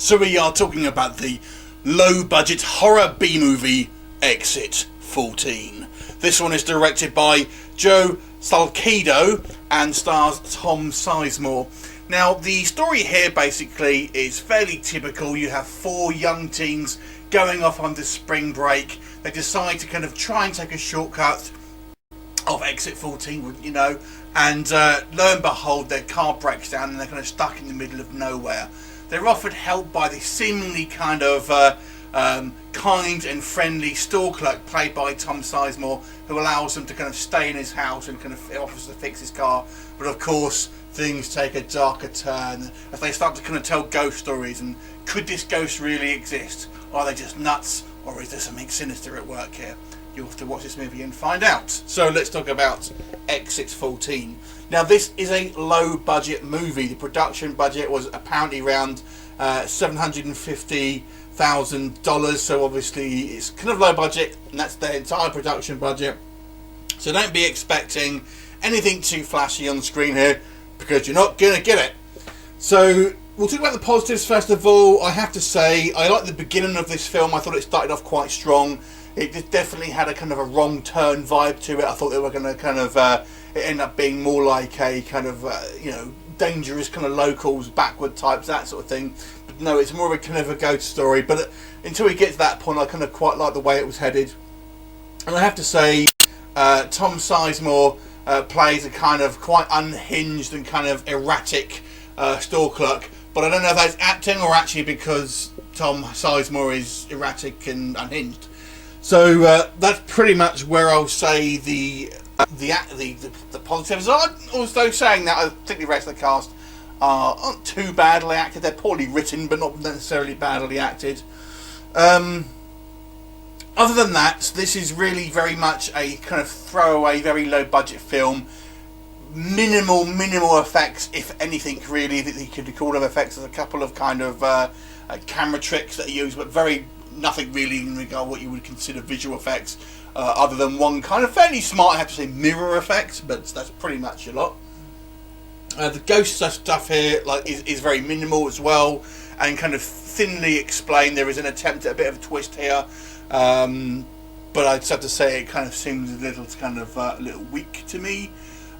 So we are talking about the low-budget horror B-movie Exit 14. This one is directed by Joe Salcedo and stars Tom Sizemore. Now, the story here basically is fairly typical. You have four young teens going off on this spring break. They decide to kind of try and take a shortcut of Exit 14, wouldn't you know? And lo and behold, their car breaks down and they're kind of stuck in the middle of nowhere. They're offered help by the seemingly kind of kind and friendly store clerk played by Tom Sizemore, who allows them to kind of stay in his house and kind of offers to fix his car. But of course, things take a darker turn as they start to kind of tell ghost stories. And could this ghost really exist? Are they just nuts? Or is there something sinister at work here? You'll have to watch this movie and find out. So let's talk about Exit 14. Now, this is a low-budget movie. The production budget was apparently around $750,000. So obviously it's kind of low budget, and that's their entire production budget. So don't be expecting anything too flashy on the screen here, because you're not going to get it. So we'll talk about the positives first of all. I have to say, I like the beginning of this film. I thought it started off quite strong. It definitely had a kind of a wrong turn vibe to it. I thought they were going to kind of it end up being more like a kind of dangerous kind of locals, backward types, that sort of thing. But no, it's more of a kind of a ghost story. But until we get to that point, I kind of quite like the way it was headed. And I have to say, Tom Sizemore plays a kind of quite unhinged and kind of erratic store clerk. But I don't know if that's acting or actually because Tom Sizemore is erratic and unhinged. So that's pretty much where I'll say the positives. I'm also saying that I think the rest of the cast aren't too badly acted. They're poorly written, but not necessarily badly acted. Other than that, this is really very much a kind of throwaway, very low budget film. Minimal effects, if anything, really, that you could call them effects. There's a couple of kind of camera tricks that are used, but nothing really in regard to what you would consider visual effects, other than one kind of fairly smart, I have to say, mirror effect, but that's pretty much a lot. The ghost stuff here is very minimal as well, and kind of thinly explained. There is an attempt at a bit of a twist here, but I'd have to say it kind of seems a little weak to me.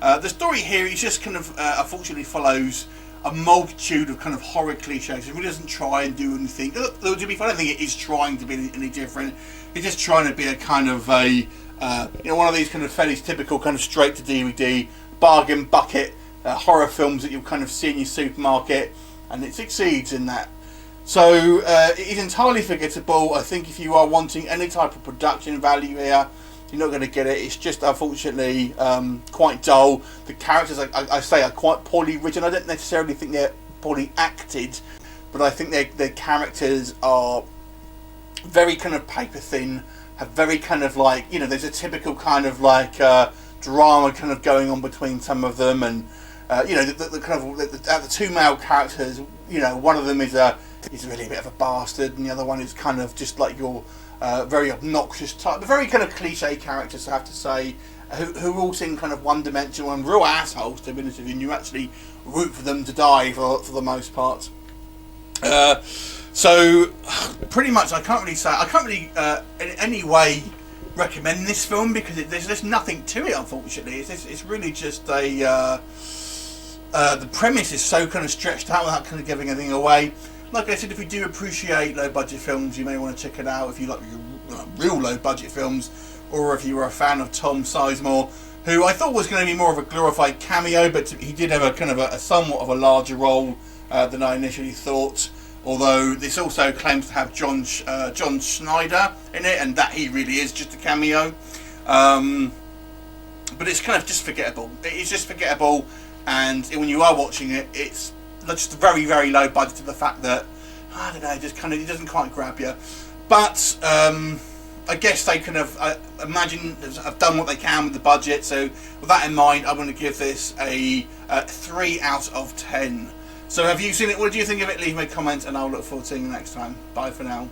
The story here is just kind of unfortunately follows a multitude of kind of horror cliches. It really doesn't try and do anything. Though to be fair, I don't think it is trying to be any different. It's just trying to be a kind of a one of these kind of fairly typical kind of straight to DVD bargain bucket horror films that you'll kind of see in your supermarket, and it succeeds in that. So it is entirely forgettable. I think if you are wanting any type of production value here, you're not going to get it. It's just unfortunately quite dull. The characters, I say, are quite poorly written. I don't necessarily think they're poorly acted, but I think their characters are very kind of paper thin. Have very kind of there's a typical kind of drama kind of going on between some of them, and the two male characters. One of them is really a bit of a bastard, and the other one is kind of just like your very obnoxious type, but very kind of cliche characters, I have to say, who all seem kind of one-dimensional and real assholes, to be honest with you, and you actually root for them to die for the most part. So pretty much I can't really in any way recommend this film, because there's nothing to it, unfortunately. It's really just the premise is so kind of stretched out without kind of giving anything away. Like I said, if you do appreciate low-budget films, you may want to check it out if you like real low-budget films, or if you were a fan of Tom Sizemore, who I thought was going to be more of a glorified cameo, but he did have a kind of a somewhat of a larger role than I initially thought. Although this also claims to have John Schneider in it, and that he really is just a cameo. But it's kind of just forgettable. It's just forgettable, and when you are watching it, it's just very, very low budget to the fact that, I don't know, it doesn't quite grab you. But I guess they kind of imagine have done what they can with the budget. So with that in mind, I'm going to give this a 3 out of 10. So have you seen it? What do you think of it? Leave me a comment, and I'll look forward to seeing you next time. Bye for now.